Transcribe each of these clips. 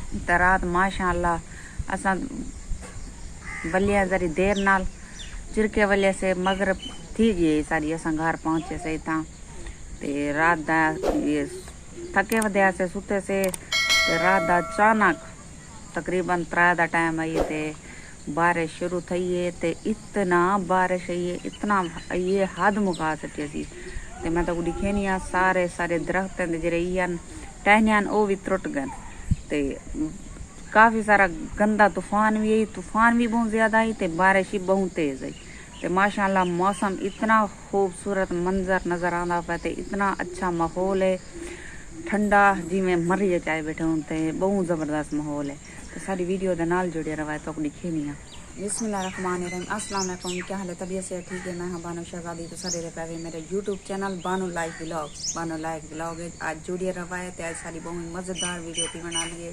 तो रात माशाअल्लाह असा बलिया जरी देर नाल चिरके वजह से मगरब थी गई सारी असा घर पहुंचे से इतना ते रात दा ये थके वध्या से सुते से रात दा अचानक तकरीबन 3 दा टाइम आई ते बारिश शुरू थी है ते इतना बारिश आई है इतना ये हद मुका सके सी ते मैं तो दिखे नहीं सारे सारे दरख्त जेरे टहनियान वो भी त्रुट गए ते काफ़ी सारा गंदा तूफान भी बहुत ज़्यादा आई ते बारिश ही बहुत तेज़ आई ते माशाअल्लाह मौसम इतना खूबसूरत मंजर नज़र आता पे ते इतना अच्छा माहौल है ठंडा जिमें मरिए चाय बैठे होते बहुत ज़बरदस्त माहौल है तो सारी वीडियो के नाल जुड़े रहा है तो दिखे नहीं बिस्मिल्लाहिर्रहमानिर्रहीम अस्सलाम वालेकुम क्या हाल है तबीयत से ठीक है मैं हाँ बानो शहजादी तो सारे रहे पे मेरे YouTube channel Bano like blog आज जुड़िए रहा है तो आज सारी बहुत मज़ेदार वीडियो भी बना लिए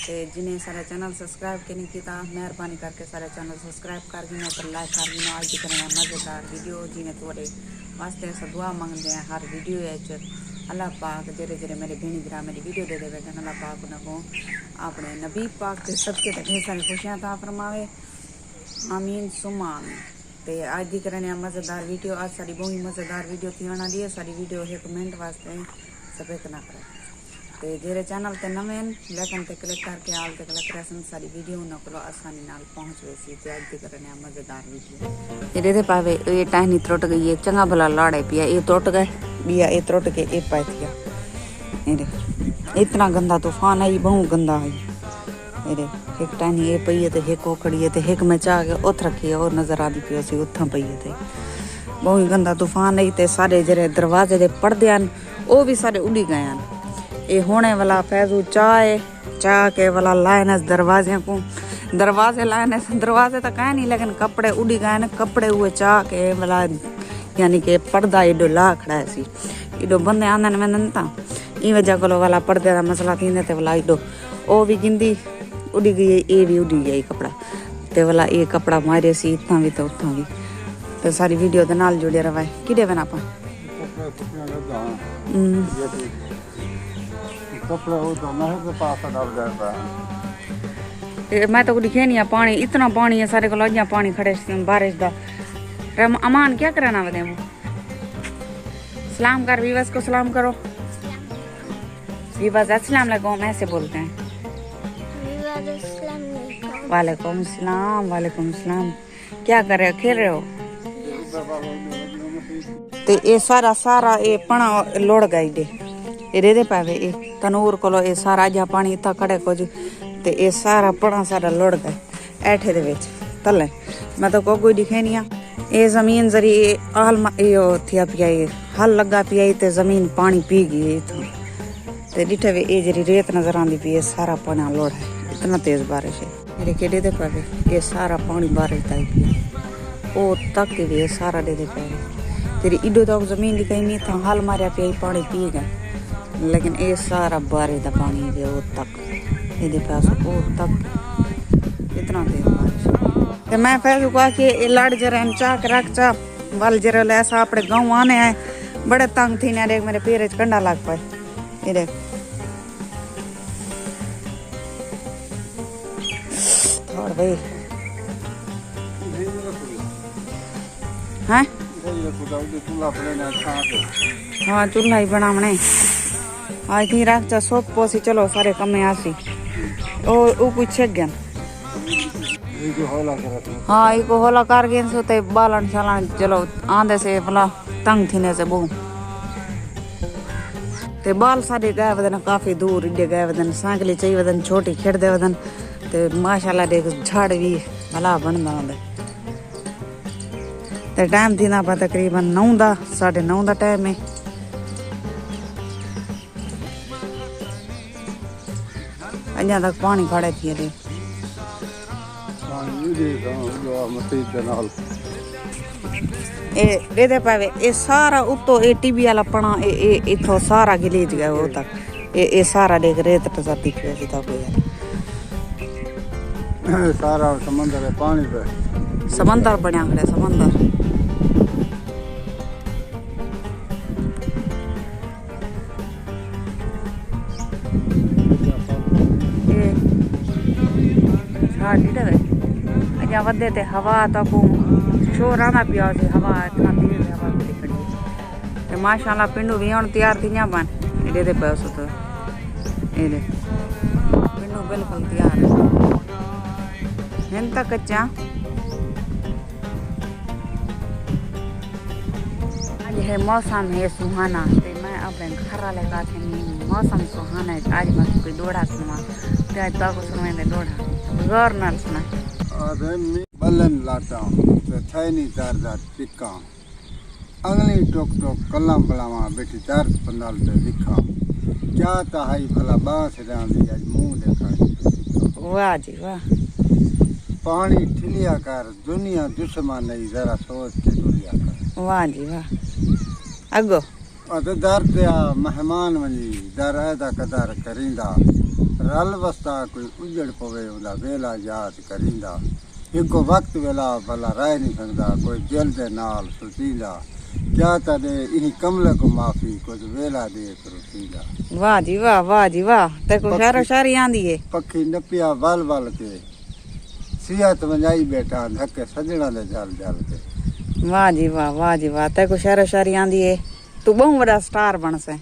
तो जिन्हें सारे चैनल सब्सक्राइब के नहीं किया मेहरबानी करके सारे चैनल सब्सक्राइब कर गिनो पर लाइक कर गिनो आज भी करना मज़ेदार वीडियो जिन्हें थोड़े वास्ते ऐसा दुआ मंगते हैं हर वीडियो अल्लाह पाक जेरे जेरे मेरे भेणी भरा मेरी वीडियो दे देवे अल्लाह पाक उनको अपने नबी पाक के सबके ढेर सारी खुशियां ता फरमावे आमीन सुमा आमीन ते आज दी करने मज़ेदार वीडियो आज सारी बहुत मज़ेदार वीडियो थी बना दी सारी वीडियो एक मिनट वास्ते सफेद ना करे ते जेरे चैनल ते नवे लेकिन ते क्लिक करके आल ते क्लिक करे सारी वीडियो न को आसानी नाल पहुंच वैसी ते आज दी करने मज़ेदार वीडियो ये दे पावे ये टहनी त्रुट गई है चंगा भला लाड़े पिया ये त्रुट गए बिया ये त्रुट के ये पाए थिया ये इतना गंदा तूफान आई बहुत गंदा आई ये एक टहनी ये पई है ते एक ओखड़ी है ते एक में चाह के उत रखी है और नजर आती पी सी उथा पई है ते बहुत गंदा तूफान आई ते सारे जरे दरवाजे दे पर्दे हैं वो भी सारे उड़ी गए हैं ये होने वाला फैजू चाह के वाला लाइन दरवाजे को दरवाजे लाइन दरवाजे तक है नहीं लेकिन कपड़े उड़ी गए न कपड़े हुए चाह के वाला यानी कि पर्दा एडो ला खड़ा है सी एडो बंदे आंदन वंदन ता ई वजह को वाला पर्दे का मसला थी ते वाला एडो ओ भी गिंदी उड़ी गई ये भी उड़ी गई कपड़ा ते वाला ये कपड़ा मारे सी इतना भी तो उतना भी तो सारी वीडियो के नाल जुड़े रहा है किडे बना पा मैं तो दिखे नहीं पानी इतना पानी है सारे को अजा पानी खड़े बारिश का अमान क्या कराना बदे वो सलाम कर विवास को सलाम करो विवास अस्सलाम वालेकुम ऐसे बोलते हैं वालेकुम सलाम क्या कर रहे हो खेल रहे हो तो ये सारा ये पना लोड़ गई दे ये दे पावे ये तनूर को ये सारा अजा पानी इतना खड़े कुछ तो ये सारा पना सारा लोड़ गए ऐठे दे विच तले मैं तो कोई दिखे नहीं ये जमीन जरी हल थिया पिया हल लगा पिया ते जमीन पानी पी गई तो डिठे वे ये जरी रेत नजर आती पी सारा पानी लोड़ है इतना तेज बारिश है मेरे केडे दे पावे ये सारा पानी बारिश का ही पिया ओ तक भी सारा दे पावे तेरी इडो तक जमीन दिखाई नहीं था हल मारिया पिया पानी पी गए लेकिन ये सारा बारिश का पानी है वो तक ये पास वो तक इतना तेज बारिश तो मैं फिर कहा कि लड़ जरा चाह के रख चा वाल जरा ऐसा अपने गाँव आने आए बड़े तंग थी ना देख मेरे पैर कंडा लग पाए ये देख थोड़ भाई हैं हाँ चूल्हा ही बनावने आज थी रख चा सोख पोसी चलो सारे कमे आसी ओ कुछ गया हाँ इको होला कर गए सोते बालन शालन चलो आंधे से भला तंग थीने से बहु ते बाल सारे गए वदन काफी दूर इडे गए वदन सांकली चाहिए वदन छोटी खेड़दे वदन ते माशाल्लाह देख झाड़ भी भला बनदा होंदे ते टाइम थी ना पा तकरीबन 9 दा 9:30 दा टाइम है अजा तक पानी खड़े थी दे ए दे पावे ये सारा उतो ए टीबी वाला पना ए इथो सारा गिलीज गया वो तक ए सारा देख रेत टजाती पे सीधा कोई सारा समंदर है पानी पे समंदर बनया खड़े समंदर झाड़ ली दे अजा वधे ते हवा तो को शोर आना पिया से हवा इतना तेज हवा बड़ी खड़ी ते माशाल्लाह पिंडू भी हुन तैयार थी न्या बन एडे दे पैसो तो एडे पिंडू बिल्कुल तैयार है हिन तक कच्चा आज है मौसम है सुहाना ते मैं अपने घर वाले का थे मौसम सुहाना है आज मैं कोई दौड़ा सुनवा ते आज तो सुनवा दे दौड़ा गौर नाल सुना अरे मी बलन लाटा ते थैनी तार दा टिक्का अगली टोक टोक कलम बलावा बेटी चार पंडाल ते लिखा क्या ताई भला बांस डांदी आज मुंह देखा वाह जी वाह पानी ठिलिया कर दुनिया दुश्मन नहीं जरा सोच के दुनिया कर वाह जी वाह अगो अत दर ते मेहमान वनी दर ऐदा कदर करिंदा रल वस्ता कोई उजड़ पवे उदा वेला याद करिंदा इको वक्त वेला भला रह नहीं सकदा कोई दिल दे नाल सुतींदा क्या तदे इही कमले को माफी कुछ वेला दे रुतींदा वाह जी वाह ते को शायरी आंदी है पखी नपिया वल वल के सियात वंजाई बैठा धक्के सजणा दे जल जल के वाह जी वाह ते को शायरी आंदी है तू बहुत बड़ा स्टार बन से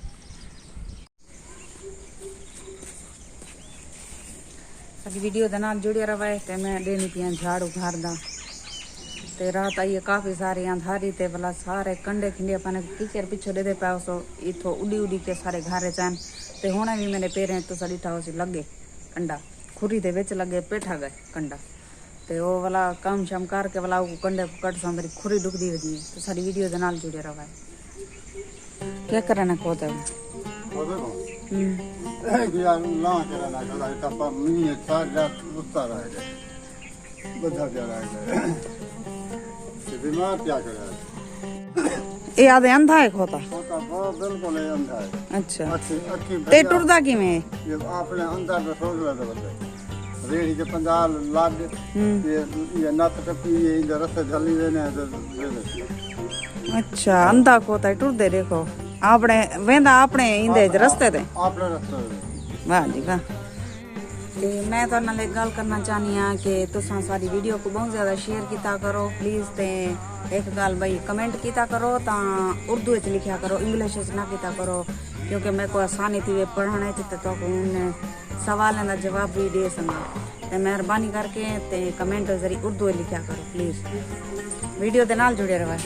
साडी वीडियो दे नाल जुड़े रहे ते मैं देनी पिया झाड़ू घर दा ते रात आई काफी सारे अंधारी ते भला सारे कंडे खिंडे अपने कीचड़ पिछो दे दे पाओ सो इथो उड़ी उड़ी के सारे घरे जान ते हुणे भी मेरे पैरें तो सड़ी ठाओ सी लगे कंडा खुरी दे विच लगे पेठा गए कंडा ते वो वाला काम शाम करके वाला कंडे कट सा मेरी खुरी दुखदी वदी तो साडी वीडियो दे नाल जुड़े रहे क्या करना कोता ओ देखो यार ला करना गला तपा मिनी चार रात उतर रहा है बधा जा रहा है बीमार क्या करे ए आधे अंधा है खोता होता वो बिल्कुल है अंधा है अच्छा अच्छी अच्छी ते टुरदा की में ये आपने अंदर में सोच रहे थे बंदे रेडी के पंजाल लाग ये नत टपी ये इधर रास्ते जल्दी देने अच्छा अंधा खोता है टुरदे देखो आपने वेंदा अपने इंदे रस्ते ते आपने रास्ते वाह जी वाह ते मैं तो नाल एक गल करना चाहनी हां कि तुसां सारी वीडियो को बहुत ज्यादा शेयर कीता करो प्लीज ते एक गल भाई कमेंट कीता करो ता उर्दू विच लिखया करो इंग्लिश विच ना कीता करो क्योंकि मेरे को आसानी थी वे पढ़ने च ते तो उन्हें सवालों का जवाब भी दे सका ते मेहरबानी करके ते कमेंट जरिए उर्दू में लिखा करो प्लीज वीडियो दे नाल जुड़े रहो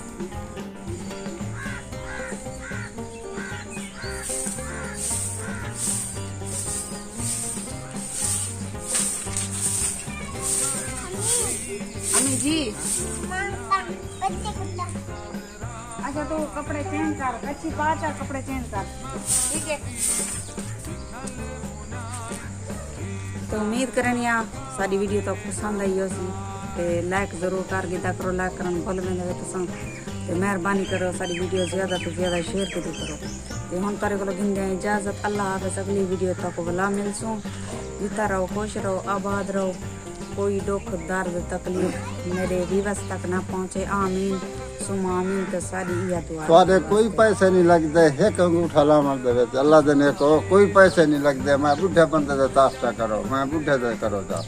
अम्मी जी अच्छा तो कपड़े चेंज कर अच्छी बात है कपड़े चेंज कर ठीक है तो उम्मीद करनी सारी वीडियो तो पसंद आई हो सी लाइक जरूर कर दिया करो लाइक करना भूल में पसंद तो मेहरबानी करो सारी वीडियो ज़्यादा तो ज़्यादा शेयर कर करो तो हम तारे को गिनते हैं इजाज़त अल्लाह हाफ़िज़ अगली वीडियो तक भला मिलसूँ जीता रहो खुश रहो आबाद रहो कोई दुख दर्द तकलीफ मेरे व्यूअर्स तक ना पहुँचे आमीन सुमा आमीन तो सारी यह दुआ ਤੁਹਾਡੇ ਕੋਈ ਪੈਸੇ ਨਹੀਂ ਲੱਗਦੇ ਇੱਕ ਅੰਗੂਠਾ ਲਾਉਣ ਦੇ ਵਿੱਚ ਅੱਲਾ ਦੇ ਨੇ ਕੋਈ ਪੈਸੇ ਨਹੀਂ ਲੱਗਦੇ ਮੈਂ ਬੁੱਢੇ ਬੰਦੇ ਦਾ ਤਾਸਤਾ ਕਰੋ ਮੈਂ ਬੁੱਢੇ ਦਾ ਕਰੋ ਦਾ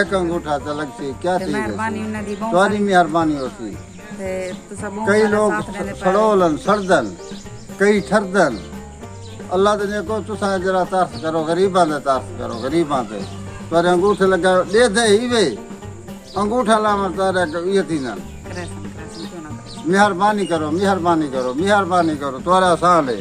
ਇੱਕ ਅੰਗੂਠਾ ਤੇ ਲੱਗਦੀ ਕੀ ਚੀਜ਼ मेहरबानी उन्हें दी बहुत ਤੁਹਾਡੀ ਮਿਹਰਬਾਨੀ ਹੋਤੀ ते तो सब ਕਈ ਲੋਕ ਸੜੋਲਨ ਸਰਦਨ ਕਈ ਠਰਦਨ ਅੱਲਾ ਦੇ ਨੇ ਕੋ ਤੁਸੀਂ ਜਰਾ ਤਾਸ ਕਰੋ ਗਰੀਬਾਂ ਦੇ ਤਾਸ ਕਰੋ ਗਰੀਬਾਂ ਦੇ ਤੁਹਾਡੇ ਅੰਗੂਠੇ ਲੱਗਾ ਦੇ ਦੇ ਹੀ ਵੇ अंगूठा लामा तारे यती ना मेहरबानी करो तुम्हारा आसान है।